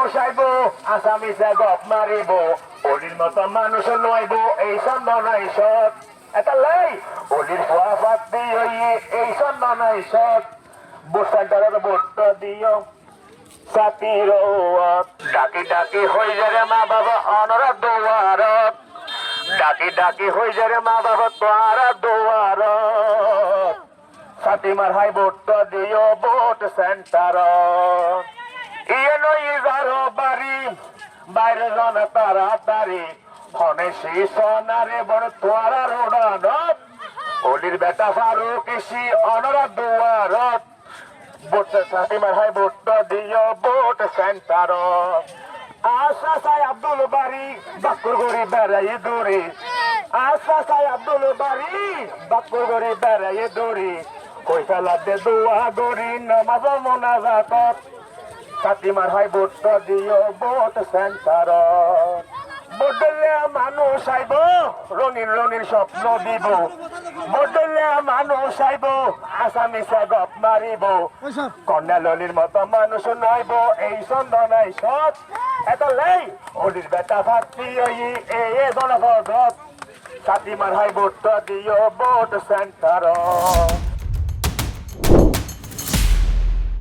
মানুষ আইব আসামিসে গপ মারিব অলির মতো মানুষ নইব এই সন্ধ্যনাই সৎ এটা লাই অলির খোয়া পাত দিয়ে এই সন্ধ্যনাই সৎ বুসাইদারের ভোট দিও সাথীর ডাকি ডাকি হয়ে যারে মা বাবা অনরা দোয়ারত ডাকি ডাকি হয়ে যারে মা বাবা তোয়ারা দোয়ারত সাথীমার হাই ভোট দিও ভোট সেন্টার ইয়ে নই যারো বাড়ি বাইরে জন তাড়াতাড়ি হনে সোনারে বড় তোয়ারা রোডানত অলির বেটা ফারুক ইসি অনরা দোয়ারত ভোট সাথীমার হাই ভোট দিও ভোট সেন্টার আশা সাই আব্দুল বাড়ি বাকুর গড়ি বেড়াই দৌড়ি আশা সাই আব্দুল বাড়ি বাকুর গড়ি বেড়াই দৌড়ি পয়সা লাগবে দোয়া গড়ি নামাজ মোনাজাত সাথীমার হাই ভোট দিও ভোট সেন্টার ভোট দিলে মানুষ আইব রঙিন রঙিন স্বপ্ন দিব ভোট দিলে মানুষ আইব আসামিসে গপ মারিব কন্যা ললির মতো মানুষ নইব এই সন্ধ্যনাই সৎ এত লেই অলির বেটা ভাতি এই জনপদ সাথীমার হাই ভোট দিও ভোট সেন্টার